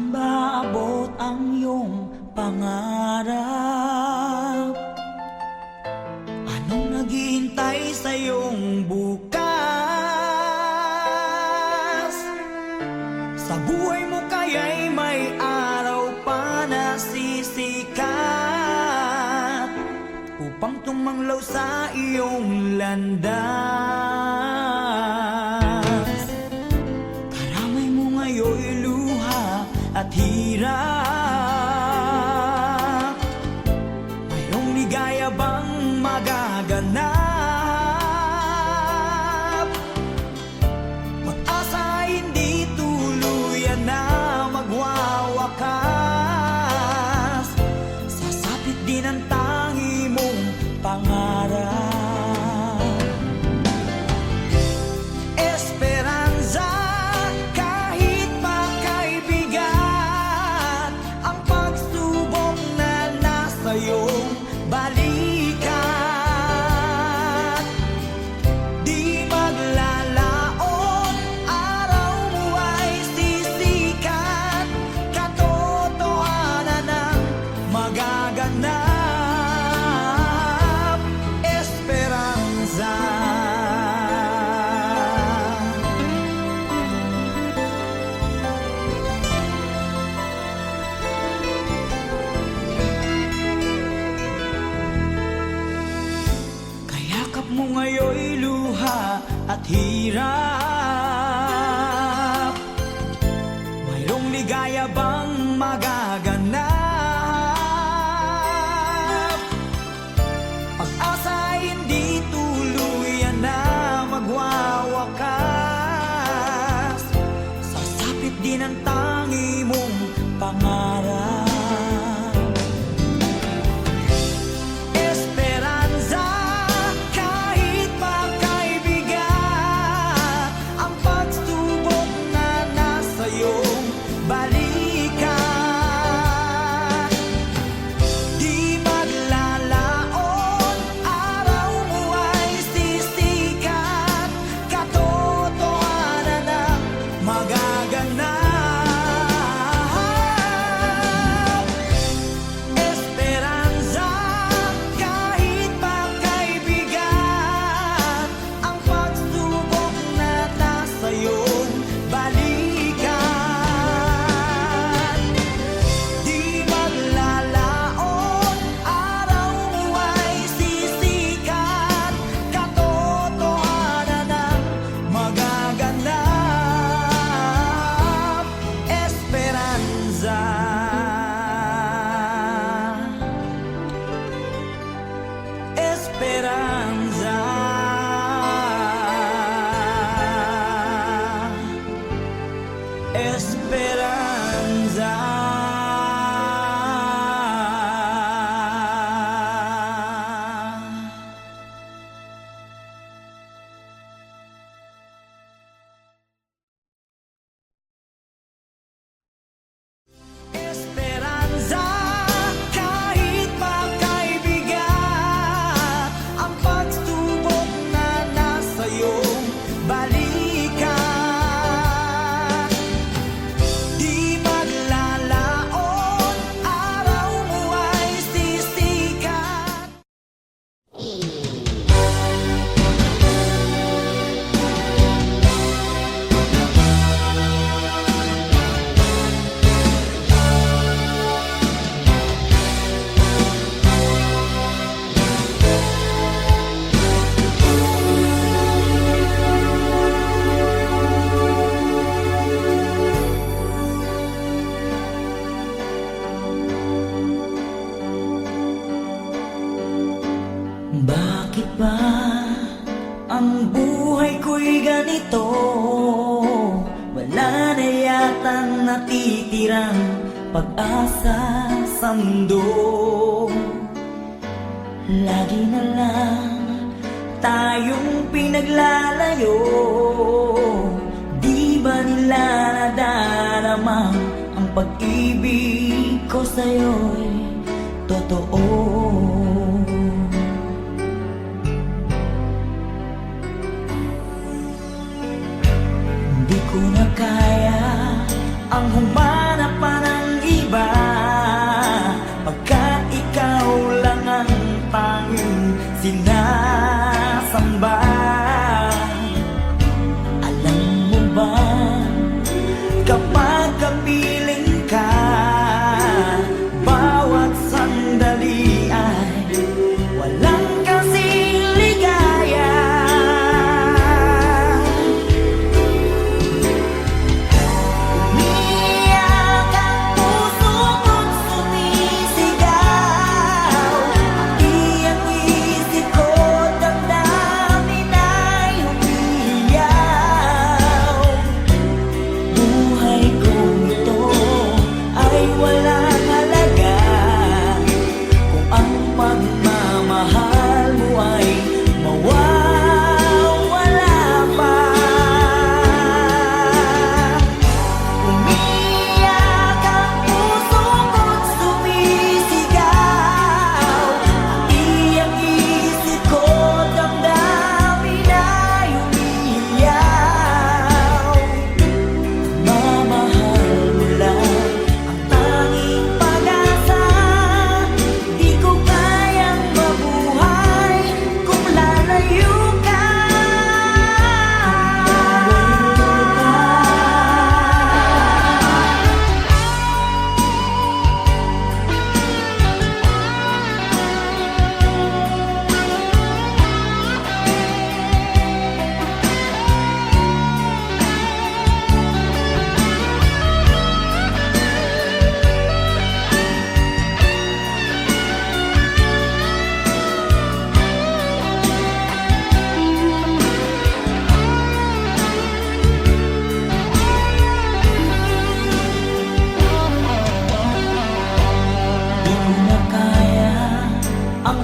Saan ba abot ang iyong pangarap? Anong naghihintay sa iyong bukas? Sa buhay mo kaya'y may araw pa na sisikat upang tumanglaw sa iyong landas. Karamay mo ngayon'y luha at hirap. Mayroong ligaya bang magaganap? Pag-asa ay hindi tuluyan na magwawakas. Sasapit din ang tangi mong pangarap. Esperanza, kahit makaibigan, ang pagsubok na nasa iyong balikat. Di maglalaon, araw mo ay sisikat. Katotohanan ang magaganap. Esperanza. Kayakap mo ngayon'y luha at hirap. Mayroong ligaya bang magaganap? Pag-asa ay hindi tuluyan na magwawakas. Sasapit din ang tangi mong pangarap. Esperanza, kahit makaibigan, ang pagsubok na nasa iyong balikat. Di maglalaon, araw mo ay sisikat. Katotohanan ang magaganap. Esperanza, kahit makaibigan, ang pagsubok na nasa iyong balikat. Di maglalaon, araw mo ay sisikat. Katotohanan ang magaganap. Esperanza. Esperanza. Esperanza. Esperanza, kahit makaibigan, ang pagsubok na nasa iyong balikat. Di maglalaon, araw mo ay sisikat. Bakit ba ang buhay ko'y ganito? Wala na yatang natitirang pag-asa sa mundo. Lagi na lang tayong pinaglalayo. Di ba nila nadarama ang pag-ibig ko sa'yo'y totoo? Di ko na kaya ang humanap pa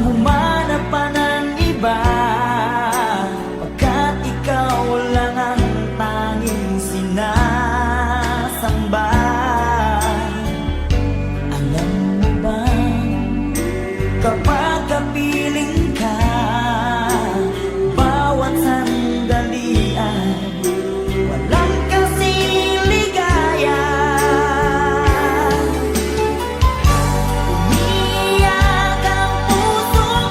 humanap pa ng iba, pagkat ikaw lang ang tanging sinasamba. Alam mo ba, kapag kapiling ka, bawat sandali ay walang kasing ligaya. Umiyak ang pusong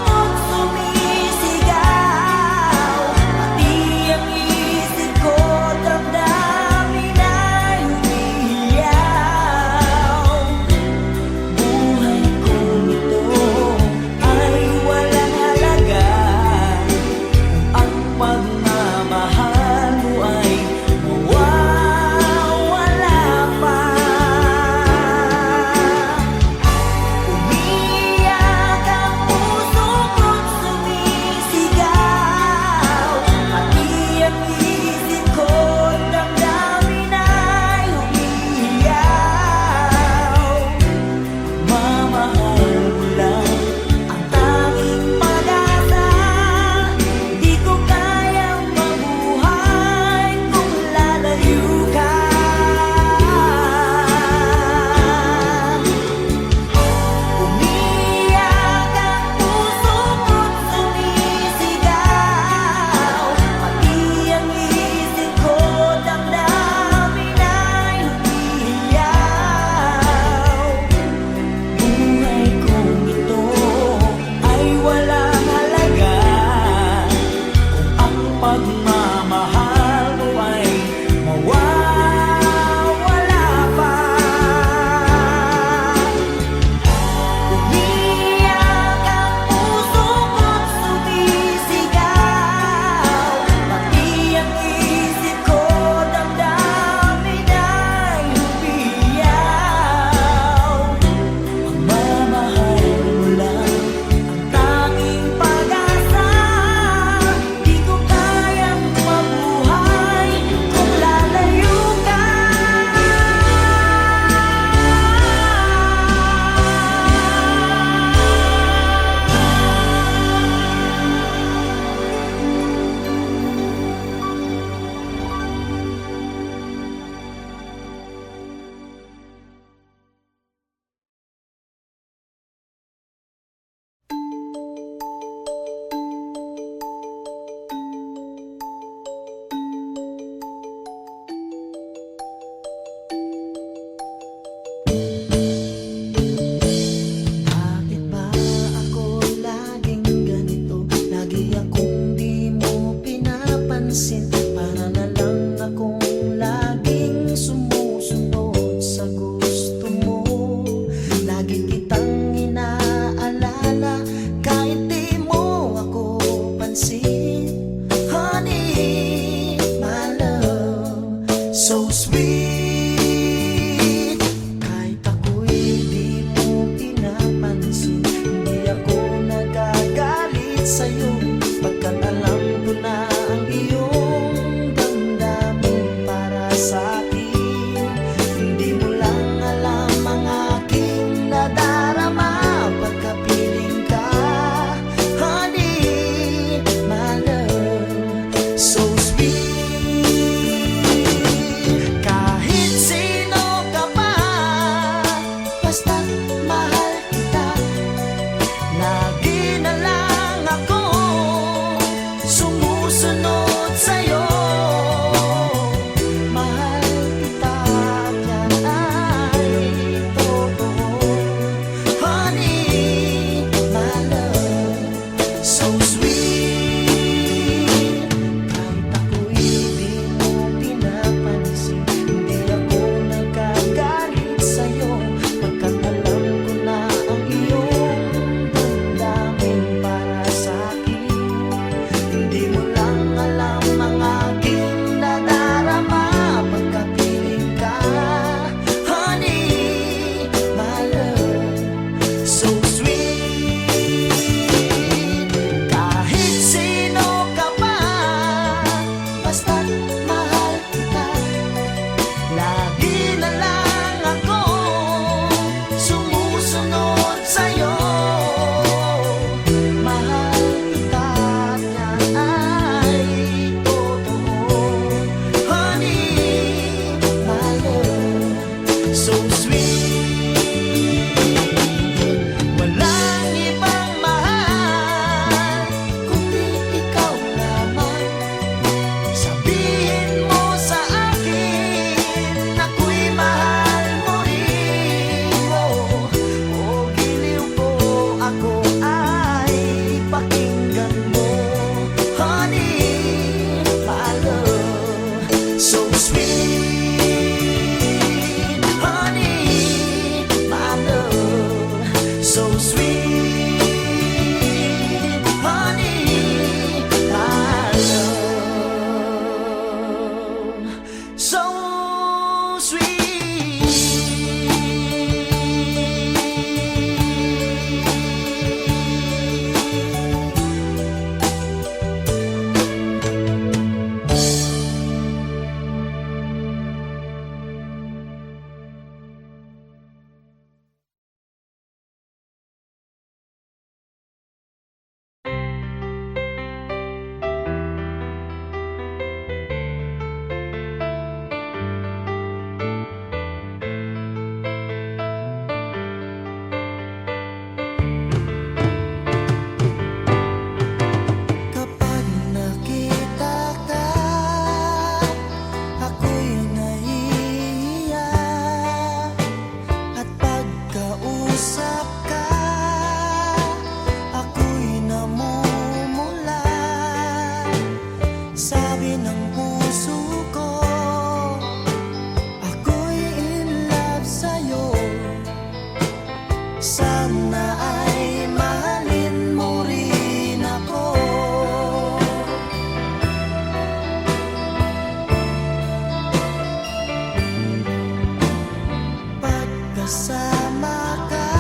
kasama ka,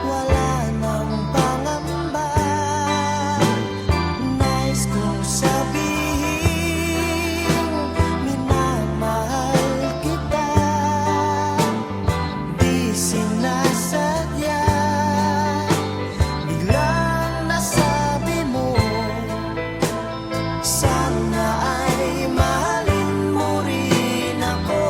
wala nang pangamba. Nais kong sabihin, minamahal kita. Di sinasadya, biglang nasabi mo, sana ay mahalin mo rin ako.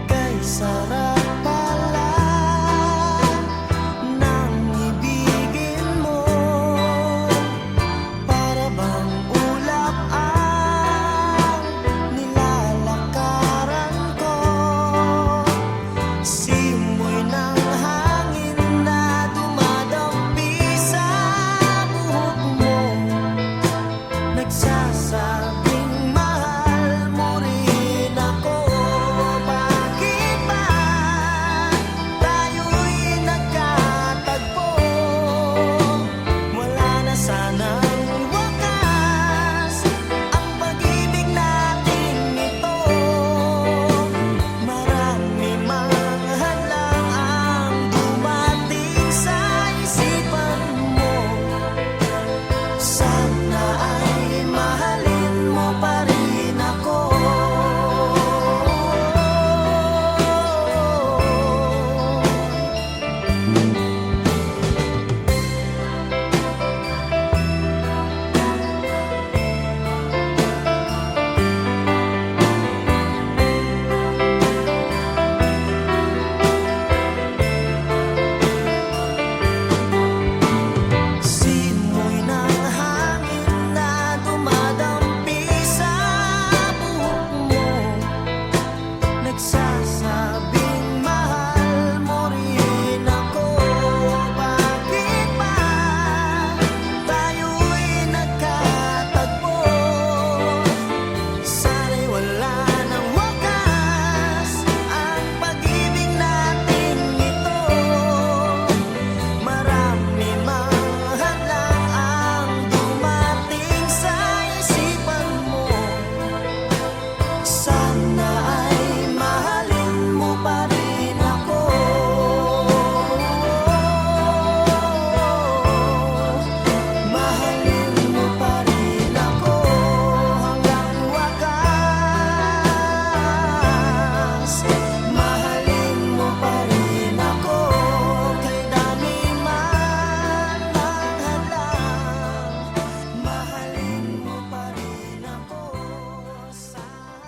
Kay sarap pala ng ibigin mo, para bang ulap ang nilalakaran ko. Simoy ng hangin na dumadampi sa buhok mo, nagsasabing mahal mo rin ako. Bakit ba tayo'y nagkatagpo? Wala na sanang wakas ang pag-ibig natin ito. Marami mang hadlang ang dumating sa isipan mo, sana ay mahalin mo pa rin ako. Simoy ng hangin na dumadampi sa buhok mo, nagsasabing mahal mo rin ako. Bakit ba tayo'y nagkatagpo? Sana'y wala nang wakas ang pag-ibig natin ito. Marami mang hadlang ang dumating sa isipan mo, sana ay mahalin mo pa rin ako. Mahalin mo pa rin ako hanggang wakas. Mahalin mo pa rin ako kay dami man ang hadlang. Mahalin mo pa rin ako, sana.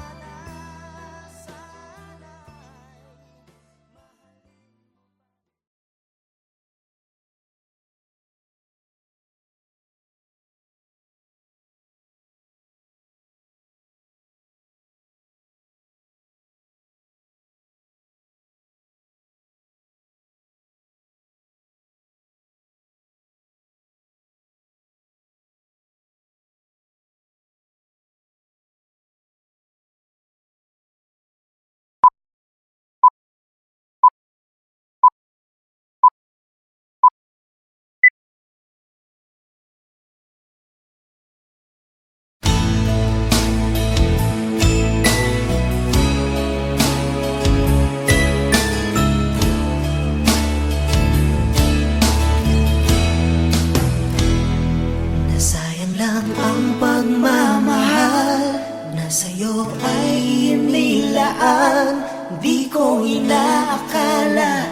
Nasayang lang ang pagmamahal na sa'yo ay inilaan. Di ko inaakala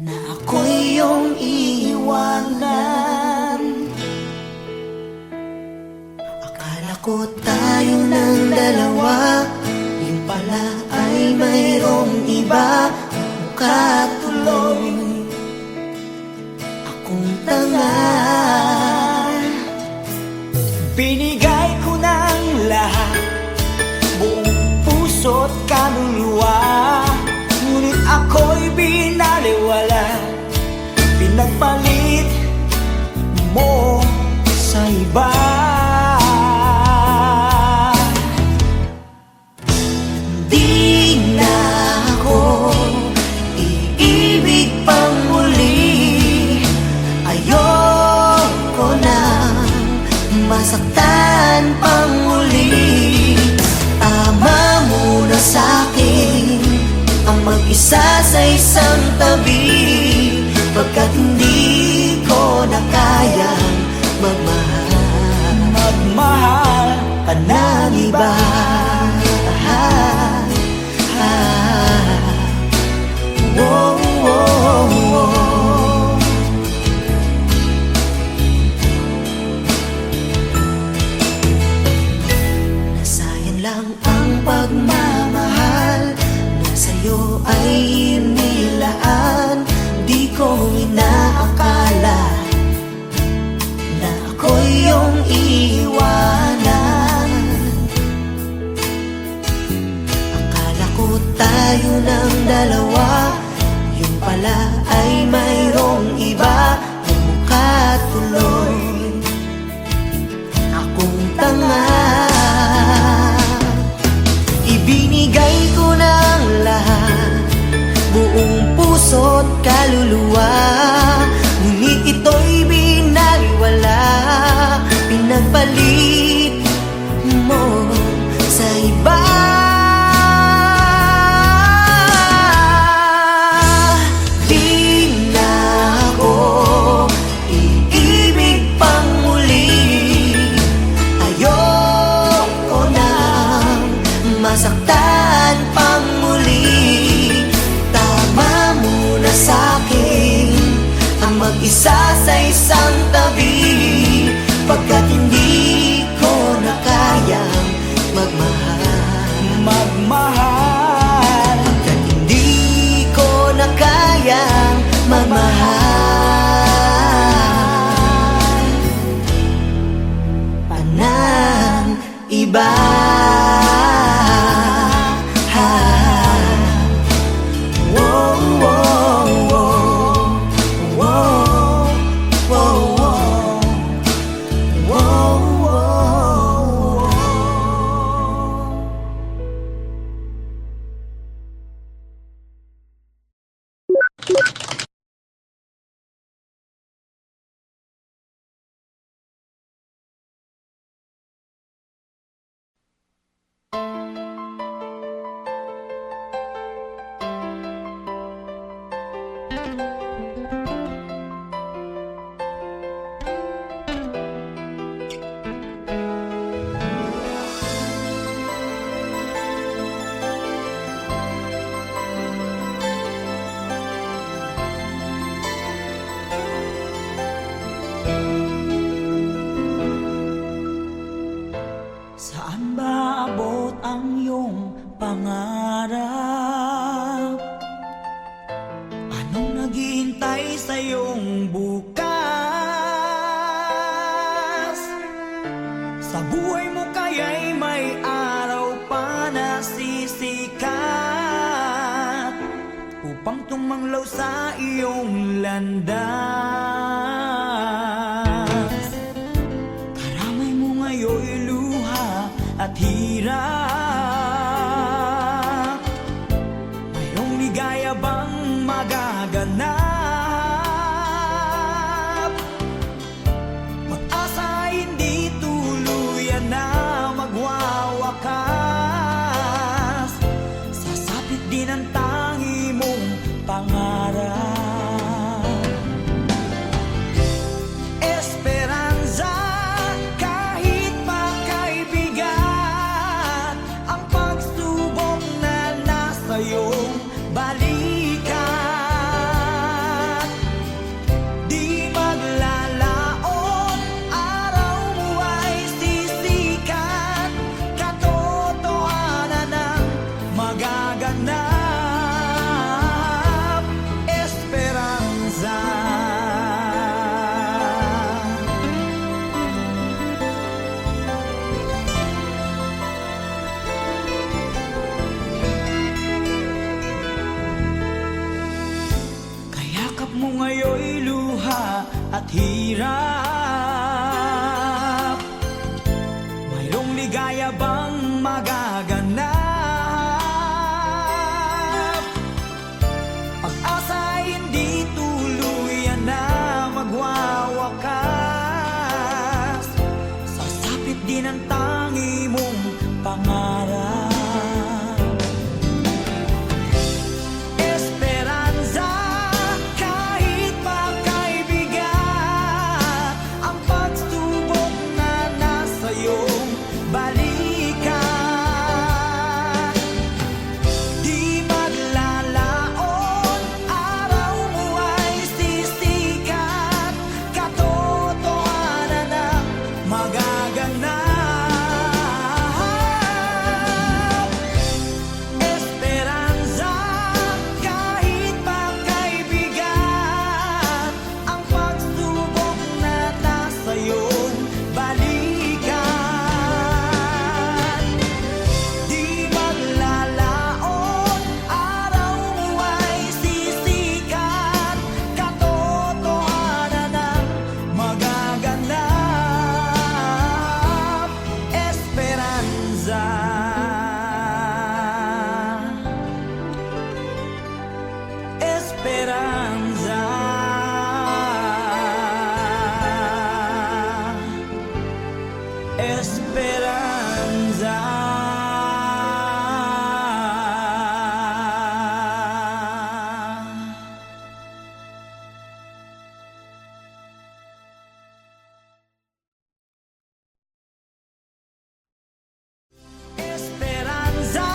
na ako'y iyong iiwanan. Akala ko tayo ng dalawa, yung pala ay mayroong iba. Mukha tuloy akong tanga. Binigay ko ng lahat, buong puso't kaluluwa, ngunit ako'y binaliwala. Pinagpalit mo sa iba. Di na ako iibig pang muli. Ayoko na masaktan pang muli. Tama muna sa'kin ang mag-isa sa isang tabi, pagkat hindi ko na kayang magmahal. Magmahal ka ng iba. Whoa, whoa, whoa. Nasayang lang ang pagmamahal na sa'yo ay inilaan. Di ko inaakala na ako'y iyong iiwanan. Akala ko tayo ng dalawa, yung pala ay mayroong iba. Mukha tuloy akong tanga. Ibinigay ko ng lahat, buong puso't kaluluwa, ngunit ito'y binaliwala. Pinagpalit mo sa iba. Di na ako iibig pang muli. Ayoko nang masaktan pang muli. Tama muna sa'kin ang mag-isa sa isang tabi, pagkat hindi ko na kayang magmahal. magmahal Pagkat hindi ko na kayang magmahal pa ng iba. Whoa, whoa, whoa. Whoa, whoa, whoa. Whoa, whoa, whoa. Saan ba abot ang iyong pangarap? Anong naghihintay sa iyong bukas? Sa buhay mo kaya'y may araw pa na sisikat upang tumanglaw sa iyong landas. Karamay mo ngayon'y luha at hirap. Mayroong ligaya bang magaganap? Pag-asa ay hindi tuluyan na magwawakas. Sasapit din ang tangi mong pangarap. Esperanza, kahit pa kaibigan, ang pagsubok na nasa iyong balikat. Di maglalaon, araw mo ay sisikat. Katotohanan ang magaganap. Esperanza. Kayakap mo ngayon'y luha at hirap. Mayroong ligaya bang magaganap? Pag-asa ay hindi tuluyan na magwawakas. Sa din ang tangi mong pangarap. Esperanza, kahit pa kaibigan, ang pagsubok na nasa iyong balikan. Di maglalaon, araw mo ay sisikat, katotohanan ang magaganap. Esperanza, kahit pa kaibigan, ang pagsubok na nasa iyong balikan. Di maglalaon, araw mo ay sisikat, katotohanan ang magaganap. Esperanza, Esperanza, Esperanza. Esperanza,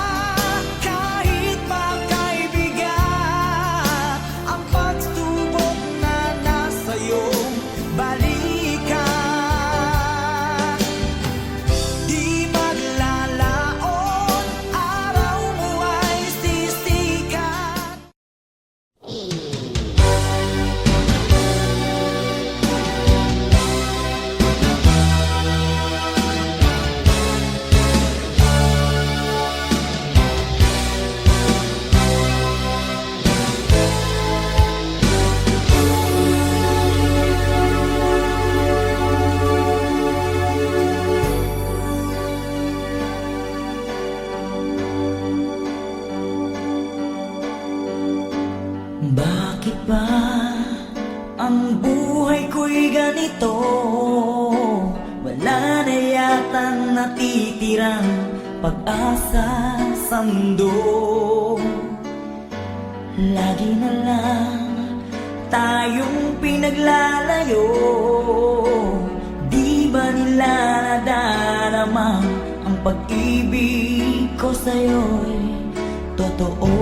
kahit pa kaibigan, ang pagsubok na nasa iyong balikan. Di maglalaon, araw mo ay sisikat. Bakit ba ang buhay ko'y ganito? Wala na yatang natitirang pag-asa sa mundo. Lagi na lang tayong pinaglalayo. Di ba nila nadarama ang pag-ibig ko sa'yo'y totoo?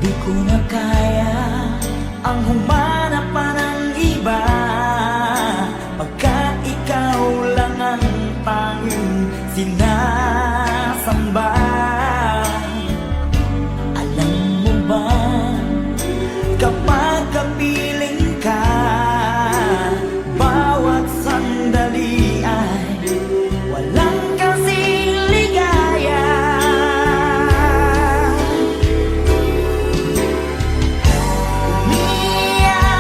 Di ko na kaya ang humanap pa ng iba, pagkat ikaw lang ang tanging sinasamba. Alam mo ba, kapag kapiling ka, bawat sandali ay walang kasing ligaya. Umiiyak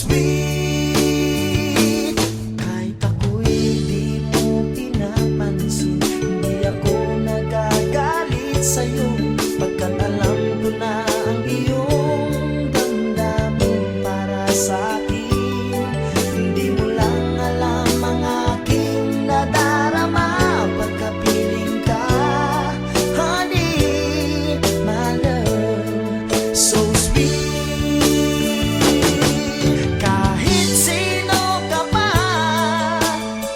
sweet. Kahit ako'y di mo pinapansin, hindi ako nagagalit sa'yo, pagkat alam ko na ang iyong damdamin para sa'kin. Hindi mo lang alam ang aking nadarama pagkapiling ka, honey, my love, so sweet. Kahit sino ka pa,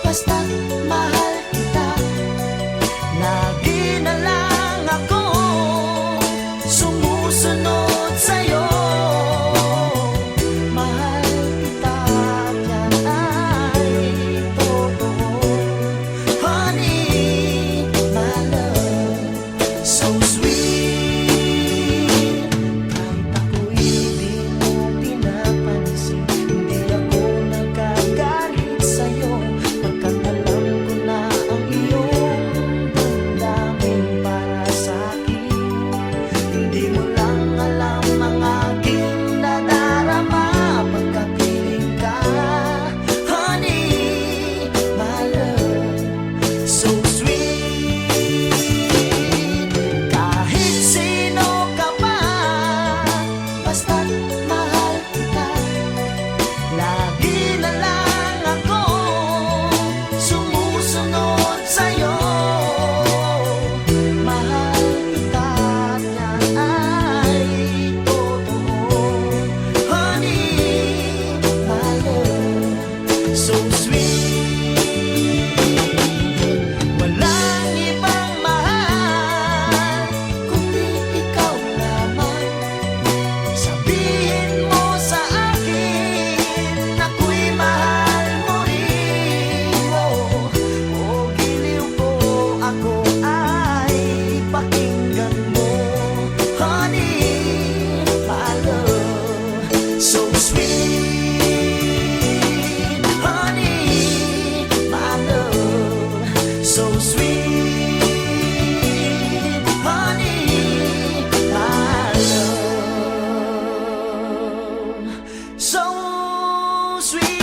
basta't mahal kita. Lagi na lang ako sumusunod sa'yo. Mahal kita at yan ay totoo, honey, my love, so sweet. Kahit ako'y di mo pinapansin, hindi ako nagagalit sa'yo, pagkat alam ko na ang iyong damdamin para sa'kin. Hindi mo lang alam ang aking nadarama pagkapiling ka, honey, my love, so sweet. Kahit sino ka pa, basta't mahal kita. Lagi na lang ako sumusunod sa'yo. Mahal kita at yan ay totoo, honey, my love, so sweet. Walang ibang mahal kundi ikaw lamang. Sabihin mo sa akin ako'y mahal mo rin. Oh, giliw ko, ako ay pakinggan mo, honey, my love, so sweet, honey, my love, so sweet, honey, my love, so sweet.